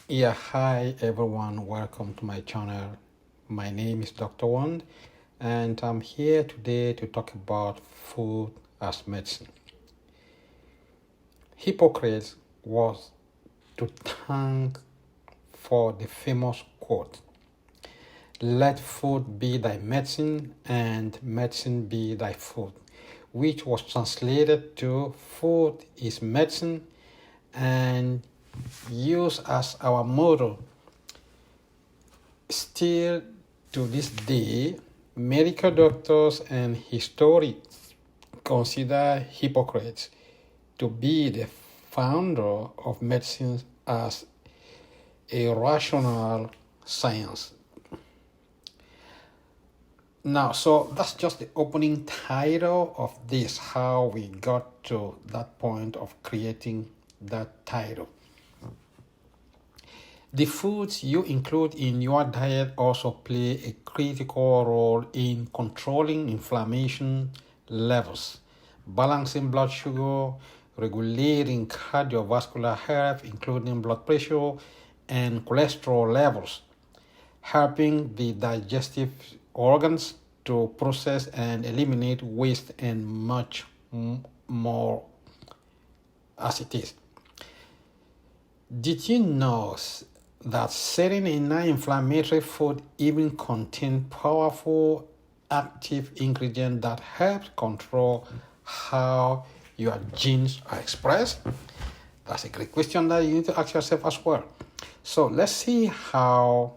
Yeah, hi everyone, welcome to my channel. My name is Dr. Wand, and I'm here today to talk about food as medicine. Hippocrates was to thank for the famous quote, "Let food be thy medicine, and medicine be thy food," which was translated to "Food is medicine," and used as our motto. Still to this day, medical doctors and historians consider Hippocrates to be the founder of medicine as a rational science. Now, so that's just the opening title of this, how we got to that point of creating that title. The foods you include in your diet also play a critical role in controlling inflammation levels, balancing blood sugar, regulating cardiovascular health, including blood pressure and cholesterol levels, helping the digestive organs to process and eliminate waste, and much more as it is. Did you know that certain anti-inflammatory food even contain powerful active ingredients that help control how your genes are expressed? That's a great question that you need to ask yourself as well. So let's see how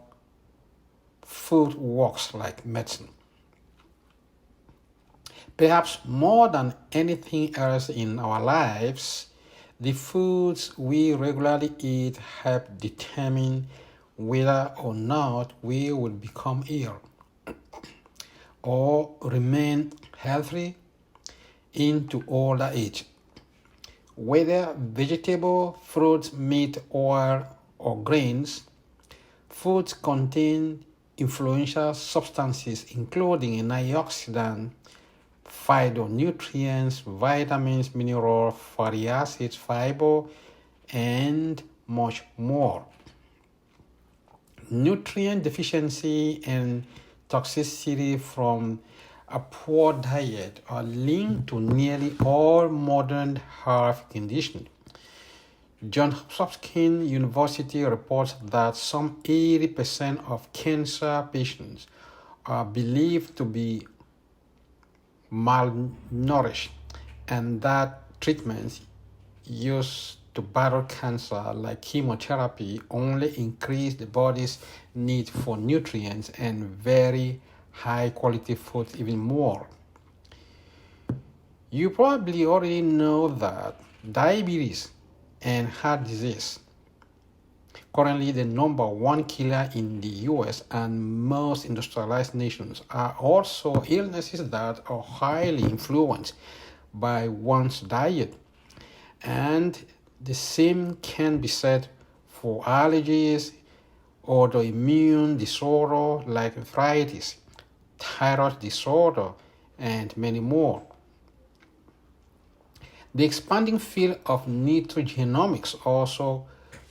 food works like medicine. Perhaps more than anything else in our lives, the foods we regularly eat help determine whether or not we will become ill or remain healthy into older age. Whether vegetable, fruits, meat, oil, or grains, foods contain influential substances including antioxidants, phytonutrients, vitamins, minerals, fatty acids, fiber, and much more. Nutrient deficiency and toxicity from a poor diet are linked to nearly all modern health conditions. Johns Hopkins University reports that some 80% of cancer patients are believed to be malnourished, and that treatments used to battle cancer, like chemotherapy, only increase the body's need for nutrients and very high quality food even more. You probably already know that diabetes and heart disease, currently the number one killer in the US and most industrialized nations, are also illnesses that are highly influenced by one's diet. And the same can be said for allergies, autoimmune disorder like arthritis, thyroid disorder, and many more. The expanding field of nutrigenomics, also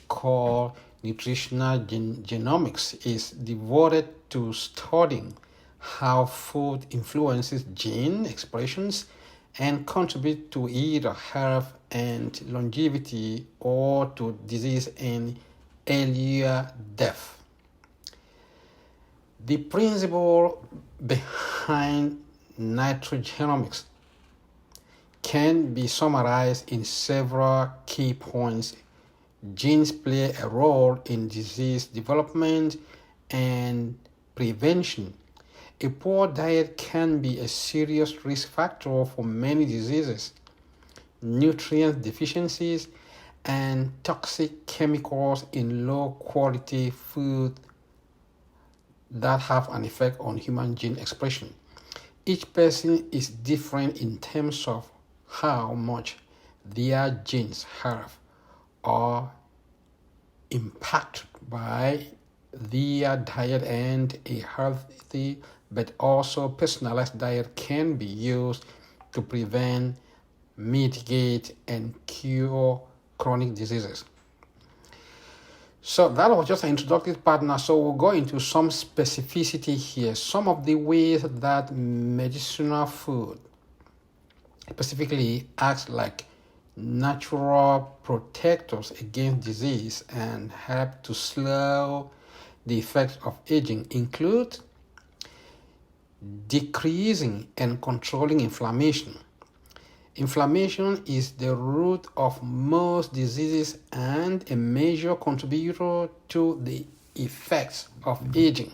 called nutritional genomics, is devoted to studying how food influences gene expressions and contribute to either health and longevity or to disease and earlier death. The principle behind nutrigenomics can be summarized in several key points. Genes play a role in disease development and prevention. A poor diet can be a serious risk factor for many diseases. Nutrient deficiencies and toxic chemicals in low quality food that have an effect on human gene expression. Each person is different in terms of how much their genes have are impacted by their diet, and a healthy but also personalized diet can be used to prevent, mitigate, and cure chronic diseases. So that was just an introductory part now. So we'll go into some specificity here. Some of the ways that medicinal food specifically acts like natural protectors against disease and help to slow the effects of aging include decreasing and controlling inflammation. Inflammation is the root of most diseases and a major contributor to the effects of aging.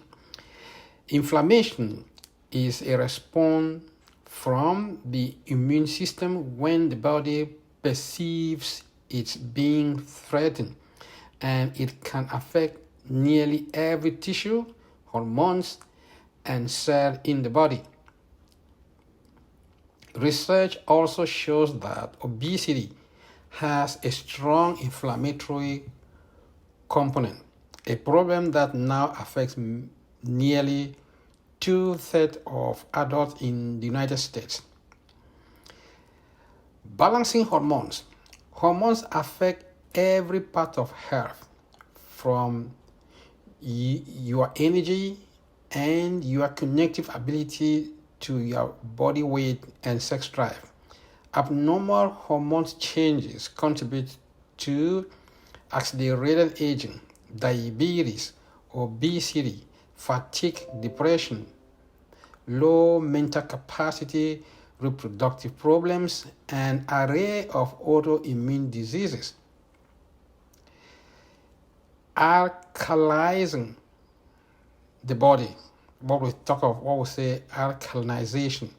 Inflammation is a response from the immune system when the body perceives it's being threatened, and it can affect nearly every tissue, hormones, and cell in the body. Research also shows that obesity has a strong inflammatory component, a problem that now affects nearly 2/3 of adults in the United States. Balancing hormones. Hormones affect every part of health, from your energy and your cognitive ability to your body weight and sex drive. Abnormal hormone changes contribute to accelerated aging, diabetes, obesity, fatigue, depression, low mental capacity, reproductive problems, and an array of autoimmune diseases. Alkalizing the body, what we say alkalinization.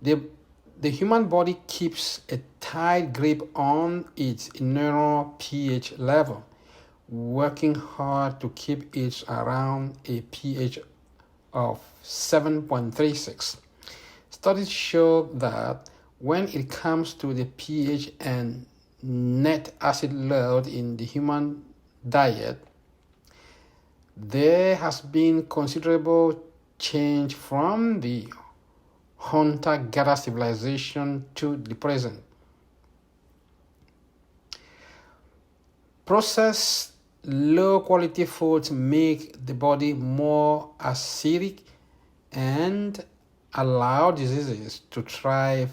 The human body keeps a tight grip on its internal pH level, working hard to keep it around a pH of 7.36. Studies show that when it comes to the pH and net acid load in the human diet, there has been considerable change from the hunter-gatherer civilization to the present. Processed low-quality foods make the body more acidic and allow diseases to thrive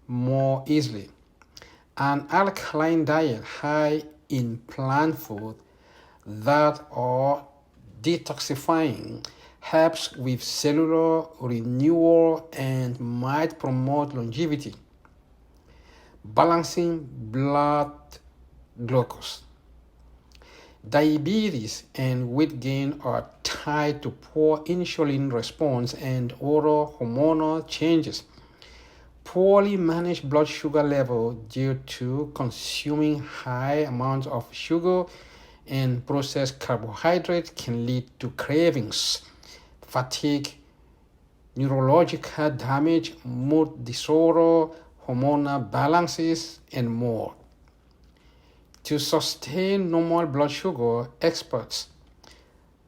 more easily. An alkaline diet high in plant food that are detoxifying helps with cellular renewal and might promote longevity. Balancing blood glucose. Diabetes and weight gain are tied to poor insulin response and other hormonal changes. Poorly managed blood sugar level due to consuming high amounts of sugar and processed carbohydrates can lead to cravings, fatigue, neurological damage, mood disorder, hormonal balances, and more. To sustain normal blood sugar, experts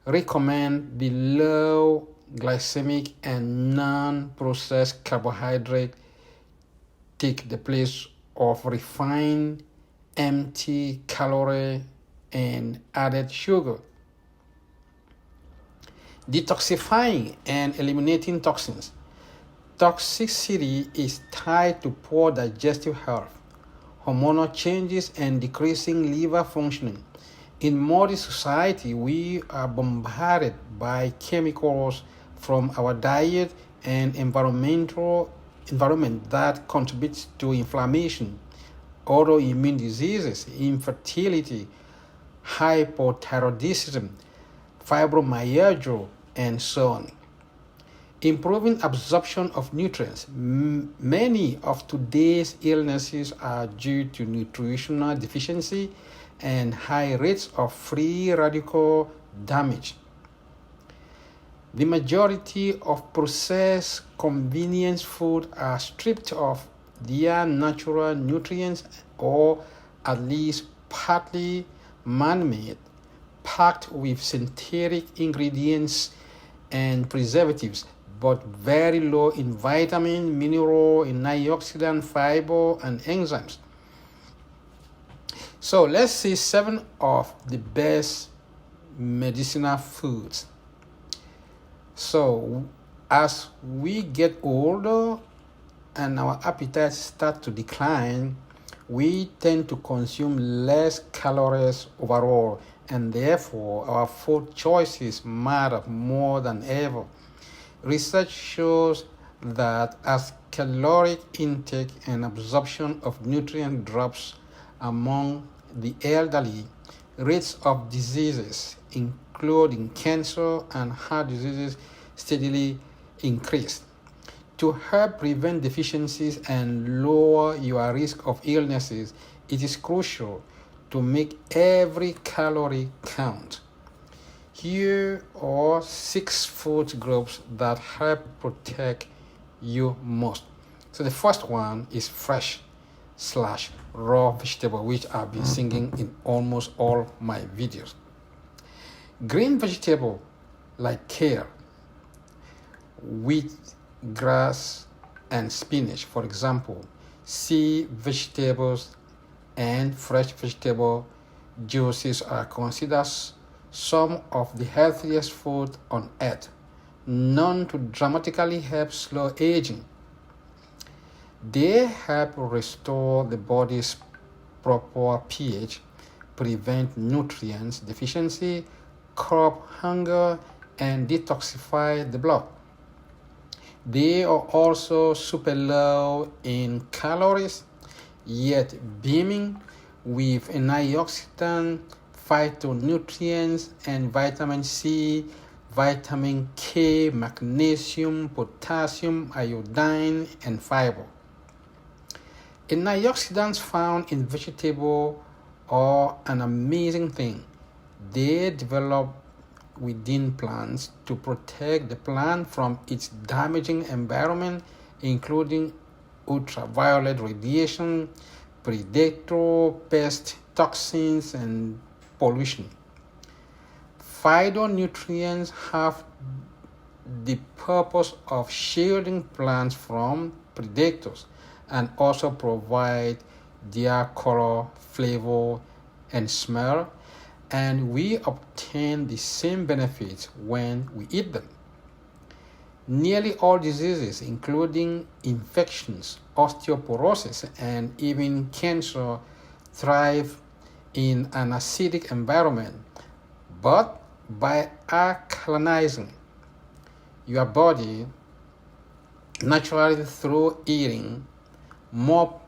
recommend below glycemic and non-processed carbohydrate take the place of refined, empty calorie and added sugar. Detoxifying and eliminating toxins. Toxicity is tied to poor digestive health, hormonal changes, and decreasing liver functioning. In modern society, we are bombarded by chemicals from our diet and environment that contributes to inflammation, autoimmune diseases, infertility, hypothyroidism, fibromyalgia, and so on. Improving absorption of nutrients. Many of today's illnesses are due to nutritional deficiency and high rates of free radical damage. The majority of processed convenience food are stripped of their natural nutrients or at least partly man-made, packed with synthetic ingredients and preservatives, but very low in vitamin, mineral, and antioxidant, fiber, and enzymes. So let's see 7 of the best medicinal foods. So as we get older and our appetites start to decline, we tend to consume less calories overall, and therefore our food choices matter more than ever. Research shows that as caloric intake and absorption of nutrient drops among the elderly, rates of diseases, including cancer and heart diseases, steadily increase. To help prevent deficiencies and lower your risk of illnesses, it is crucial to make every calorie count. Here are 6 food groups that help protect you most. So the first one is fresh/raw vegetable, which I've been singing in almost all my videos. Green vegetable like kale, wheat, grass, and spinach, for example. Sea vegetables and fresh vegetable juices are considered some of the healthiest food on earth, known to dramatically help slow aging. They help restore the body's proper pH, prevent nutrients deficiency, curb hunger, and detoxify the blood. They are also super low in calories, yet beaming with antioxidant, phytonutrients, and vitamin C, vitamin K, magnesium, potassium, iodine, and fiber. Antioxidants found in vegetables are an amazing thing. They develop within plants to protect the plant from its damaging environment, including ultraviolet radiation, predator, pest, toxins, and pollution. Phytonutrients have the purpose of shielding plants from predators and also provide their color, flavor, and smell, and we obtain the same benefits when we eat them. Nearly all diseases, including infections, osteoporosis, and even cancer, thrive in an acidic environment. But by alkalizing your body naturally through eating more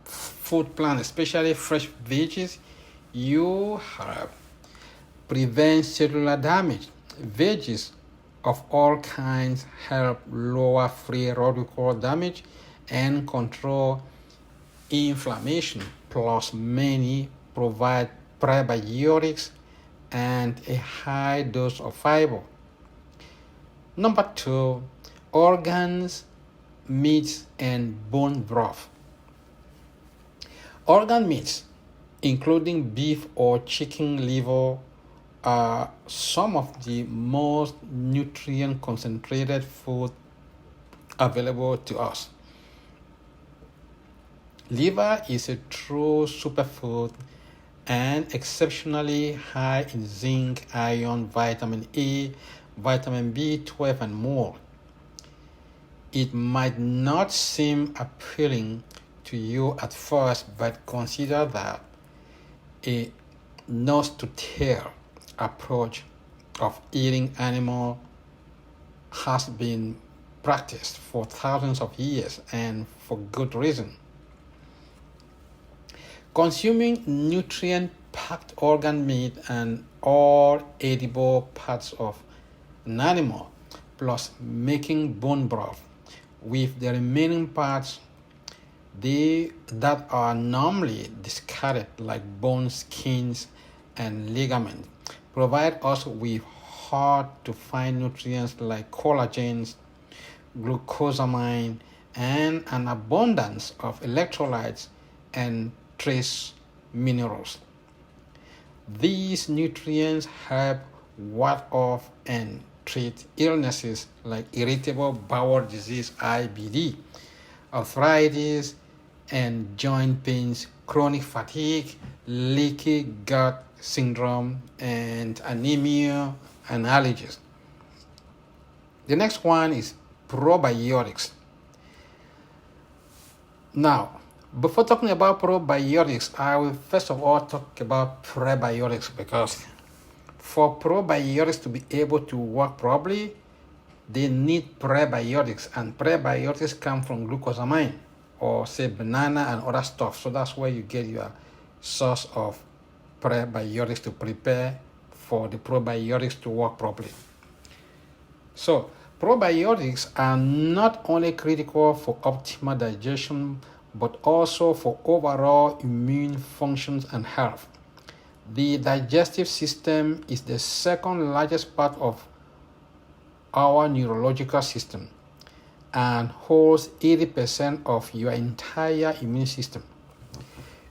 food plants, especially fresh veggies, you help prevent cellular damage. Veggies of all kinds help lower free radical damage and control inflammation, plus many provide prebiotics and a high dose of fiber. Number 2, organs, meats, and bone broth. Organ meats, including beef or chicken liver, are some of the most nutrient concentrated food available to us. Liver is a true superfood and exceptionally high in zinc, iron, vitamin A, vitamin B12, and more. It might not seem appealing to you at first, but consider that a nose-to-tail approach of eating animal has been practiced for thousands of years, and for good reason. Consuming nutrient-packed organ meat and all edible parts of an animal, plus making bone broth with the remaining parts that are normally discarded, like bones, skins, and ligaments, provide us with hard-to-find nutrients like collagens, glucosamine, and an abundance of electrolytes and trace minerals. These nutrients help ward off and treat illnesses like irritable bowel disease, IBD, arthritis, and joint pains, chronic fatigue, leaky gut syndrome, and anemia and allergies. The next one is probiotics. Now, before talking about probiotics, I will first of all talk about prebiotics, because for probiotics to be able to work properly, they need prebiotics, and prebiotics come from glucosamine or say banana and other stuff. So that's where you get your source of prebiotics to prepare for the probiotics to work properly. So probiotics are not only critical for optimal digestion, but also for overall immune functions and health. The digestive system is the second largest part of our neurological system and holds 80% of your entire immune system.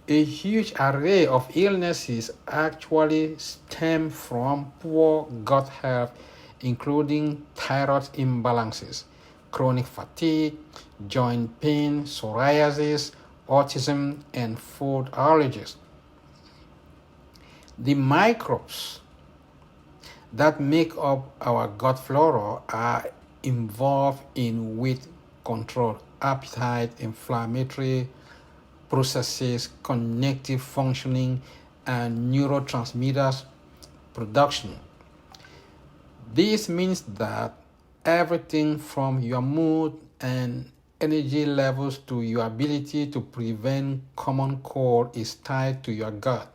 A huge array of illnesses actually stem from poor gut health, including thyroid imbalances, chronic fatigue, joint pain, psoriasis, autism, and food allergies. The microbes that make up our gut flora are involved in weight control, appetite, inflammatory processes, cognitive functioning, and neurotransmitters production. This means that everything from your mood and energy levels to your ability to prevent common cold is tied to your gut.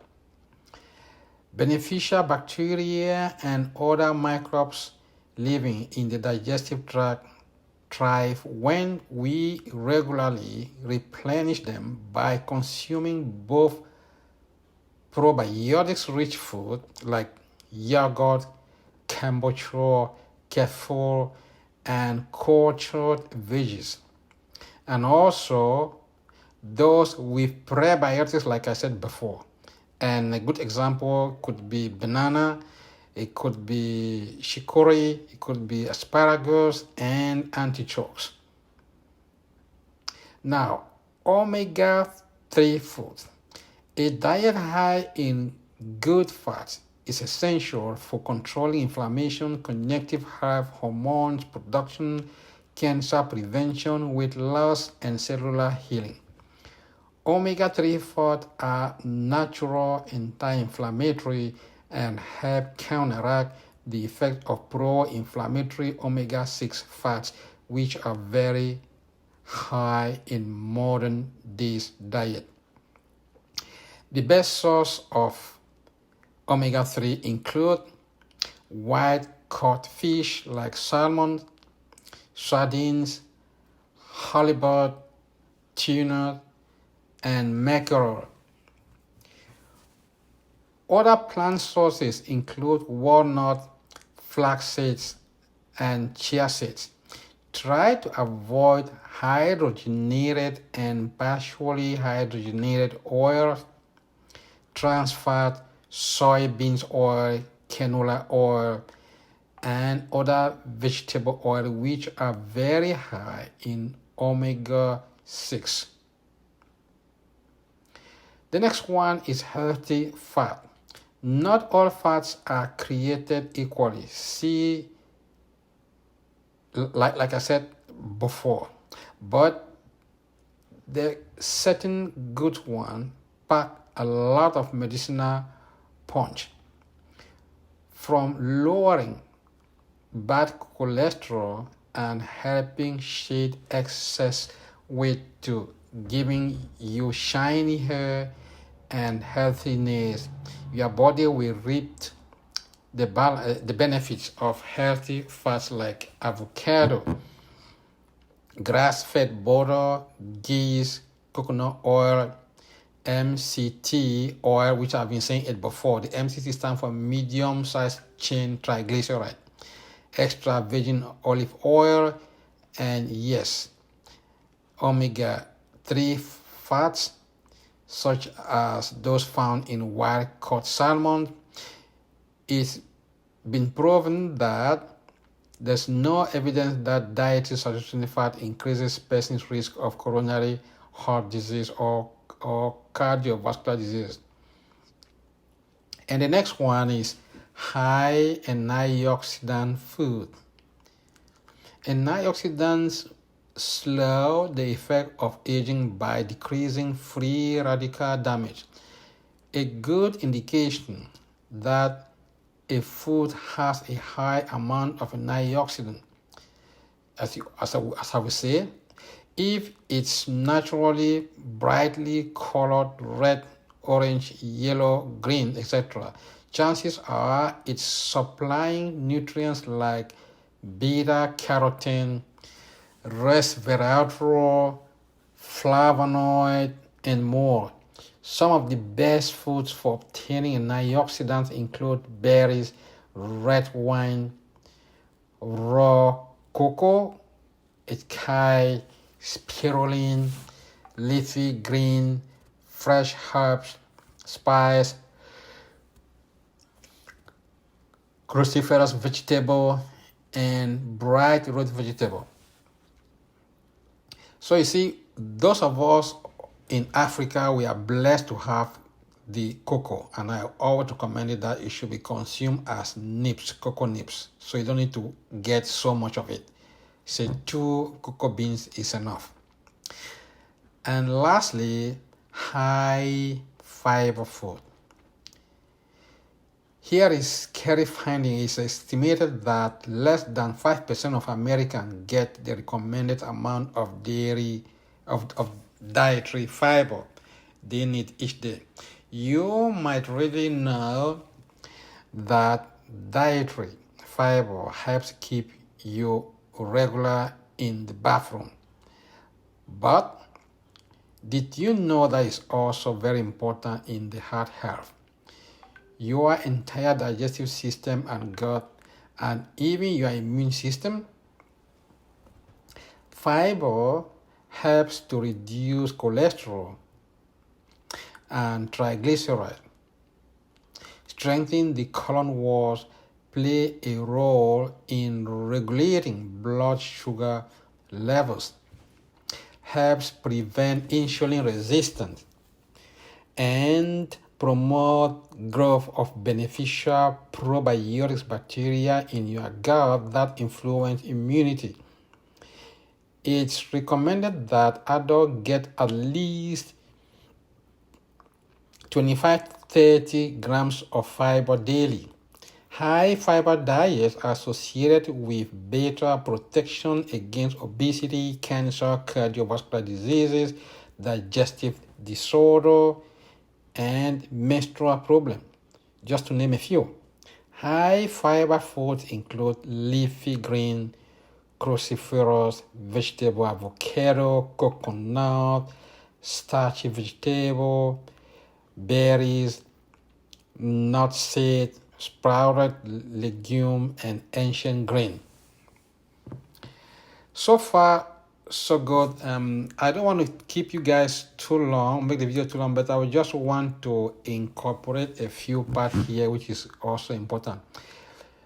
Beneficial bacteria and other microbes living in the digestive tract thrive when we regularly replenish them by consuming both probiotics-rich food like yogurt, kombucha, kefir, and cultured veggies, and also those with prebiotics like I said before. And a good example could be banana, it could be chicory, it could be asparagus, and artichokes. Now, omega-3 foods. A diet high in good fats is essential for controlling inflammation, cognitive health, hormones production, cancer prevention, weight loss, and cellular healing. Omega-3 fats are natural anti-inflammatory and help counteract the effect of pro-inflammatory omega-6 fats, which are very high in modern day's diet. The best source of omega-3 include wild-caught fish like salmon, sardines, halibut, tuna, and mackerel. Other plant sources include walnut, flax seeds, and chia seeds. Try to avoid hydrogenated and partially hydrogenated oils, trans fat, soybeans oil, canola oil, and other vegetable oil which are very high in omega-6. The next one is healthy fat. Not all fats are created equally. See, like I said before, but the certain good one pack a lot of medicinal punch, from lowering bad cholesterol and helping shed excess weight to giving you shiny hair and healthy nails. Your body will reap the benefits of healthy fats like avocado, grass-fed butter, ghee, coconut oil, MCT oil, which I've been saying it before. The MCT stands for medium-sized chain triglyceride, extra virgin olive oil, and yes, omega-3 fats, such as those found in wild-caught salmon. It's been proven that there's no evidence that dietary saturated fat increases person's risk of coronary heart disease or cardiovascular disease. And the next one is high antioxidant food. Antioxidants slow the effect of aging by decreasing free radical damage. A good indication that a food has a high amount of antioxidant, as I would say, if it's naturally brightly colored red, orange, yellow, green, etc., chances are it's supplying nutrients like beta carotene, resveratrol, flavonoid, and more. Some of the best foods for obtaining antioxidants include berries, red wine, raw cocoa, acai, spirulina, leafy green, fresh herbs, spice, cruciferous vegetable, and bright root vegetable. So you see, those of us in Africa, we are blessed to have the cocoa, and I always recommend that it should be consumed as nips, cocoa nips, so you don't need to get so much of it. Say 2 cocoa beans is enough. And lastly, high fiber food. Here is scary finding. It's estimated that less than 5% of Americans get the recommended amount of dietary fiber they need each day. You might really know that dietary fiber helps keep you regular in the bathroom. But did you know that it's also very important in the heart health? Your entire digestive system and gut, and even your immune system. Fiber helps to reduce cholesterol and triglycerides, strengthen the colon walls, play a role in regulating blood sugar levels, helps prevent insulin resistance, and promote growth of beneficial probiotics bacteria in your gut that influence immunity. It's recommended that adults get at least 25-30 grams of fiber daily. High fiber diets are associated with better protection against obesity, cancer, cardiovascular diseases, digestive disorder, and menstrual problems, just to name a few. High fiber foods include leafy green, cruciferous vegetable, avocado, coconut, starchy vegetable, berries, nutseed, sprouted legume, and ancient grain. So far, so good. I don't want to keep you guys too long, make the video too long, but I would just want to incorporate a few parts here, which is also important.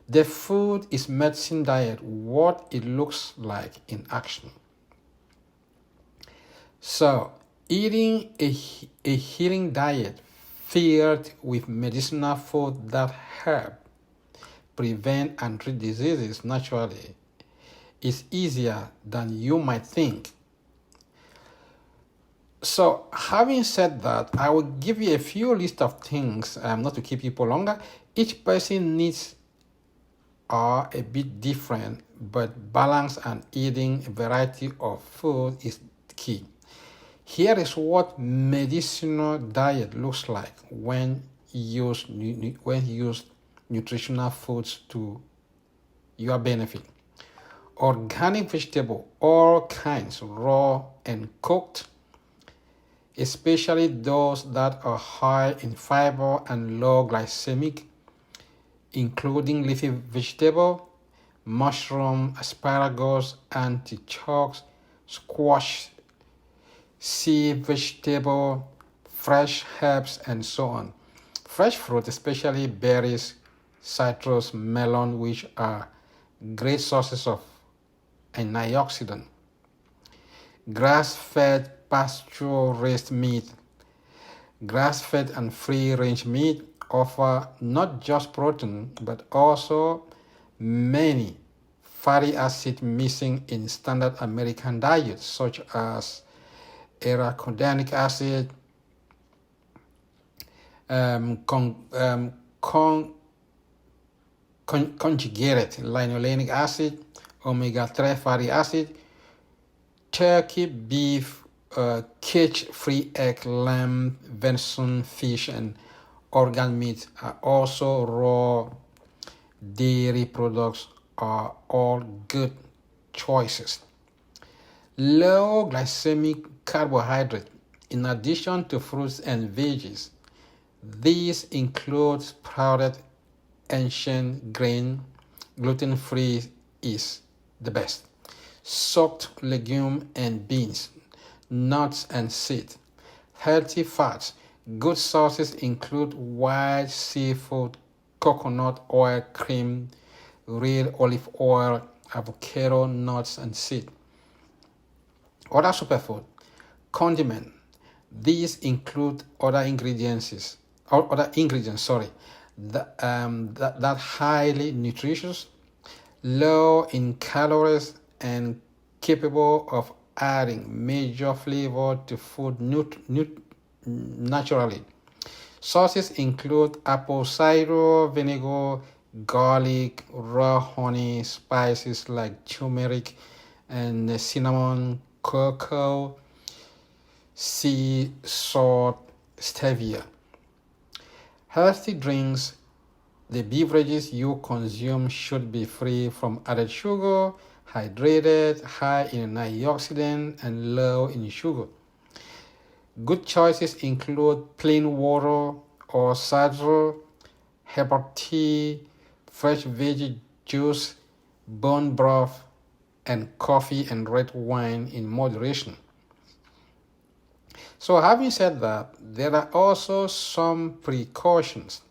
The food is medicine diet, what it looks like in action. So, eating a healing diet filled with medicinal food that help prevent and treat diseases naturally is easier than you might think. So, having said that, I will give you a few list of things, not to keep people longer. Each person needs are a bit different, but balance and eating a variety of food is key. Here is what medicinal diet looks like when you use nutritional foods to your benefit. Organic vegetable, all kinds, raw and cooked, especially those that are high in fiber and low glycemic, including leafy vegetable, mushroom, asparagus, artichokes, squash, sea vegetable, fresh herbs, and so on. Fresh fruit, especially berries, citrus, melon, which are great sources of antioxidant. Grass-fed pasture-raised meat, grass-fed and free-range meat offer not just protein but also many fatty acids missing in standard American diets, such as arachidonic acid, conjugated linolenic acid, omega-3 fatty acid, turkey, beef, cage-free egg, lamb, venison, fish, and organ meat are also raw dairy products are all good choices. Low glycemic carbohydrate. In addition to fruits and veggies, these include sprouted ancient grain, gluten-free is the best, soaked legume and beans, nuts and seeds. Healthy fats. Good sources include white seafood, coconut oil, cream, real olive oil, avocado, nuts, and seeds. Other superfood. Condiment. These include other ingredients, that highly nutritious, low in calories, and capable of adding major flavor to food naturally. Sauces include apple cider vinegar, garlic, raw honey, spices like turmeric and cinnamon, cocoa, sea salt, stevia. Healthy drinks. The beverages you consume should be free from added sugar, hydrated, high in antioxidant, and low in sugar. Good choices include plain water or cider, herbal tea, fresh veggie juice, bone broth, and coffee and red wine in moderation. So having said that, there are also some precautions.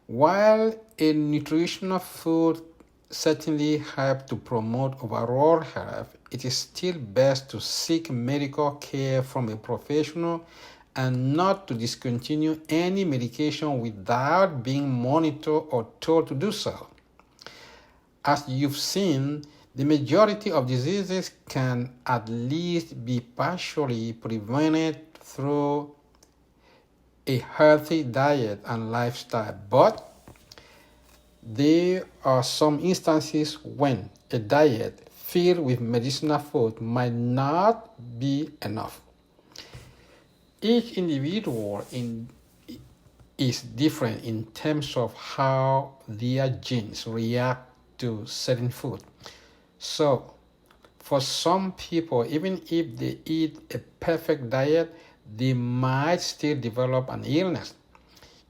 While a nutritional food certainly helps to promote overall health, it is still best to seek medical care from a professional and not to discontinue any medication without being monitored or told to do so. As you've seen, the majority of diseases can at least be partially prevented through a healthy diet and lifestyle, but there are some instances when a diet filled with medicinal food might not be enough. Each individual is different in terms of how their genes react to certain food. So, for some people, even if they eat a perfect diet, they might still develop an illness.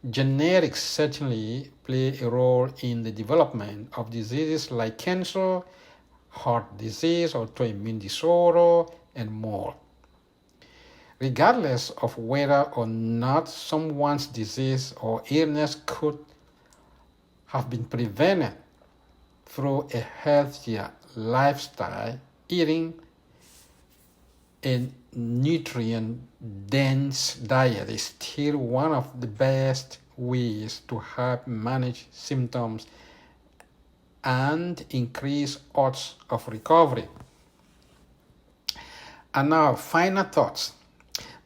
Genetics certainly play a role in the development of diseases like cancer, heart disease, autoimmune disorder, and more. Regardless of whether or not someone's disease or illness could have been prevented through a healthier lifestyle, eating a nutrient-dense diet is still one of the best ways to help manage symptoms and increase odds of recovery. And now, final thoughts.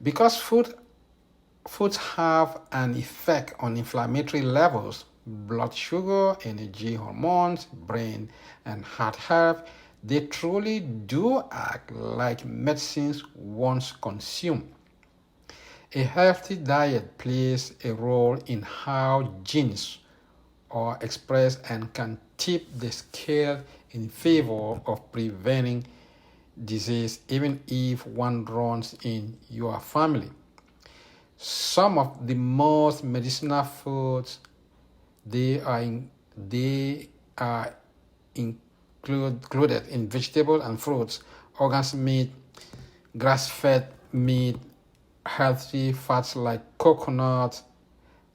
Because foods have an effect on inflammatory levels, blood sugar, energy hormones, brain and heart health, they truly do act like medicines once consumed. A healthy diet plays a role in how genes are expressed and can tip the scale in favor of preventing disease, even if one runs in your family. Some of the most medicinal foods they are included in vegetables and fruits, organs meat, grass-fed meat, healthy fats like coconut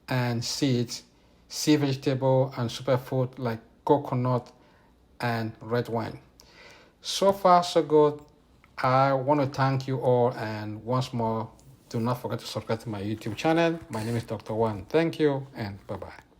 and seeds, sea vegetable and superfood like coconut and red wine. So far, so good. I want to thank you all, and once more, do not forget to subscribe to my YouTube channel. My name is Dr. WAN. Thank you, and bye-bye.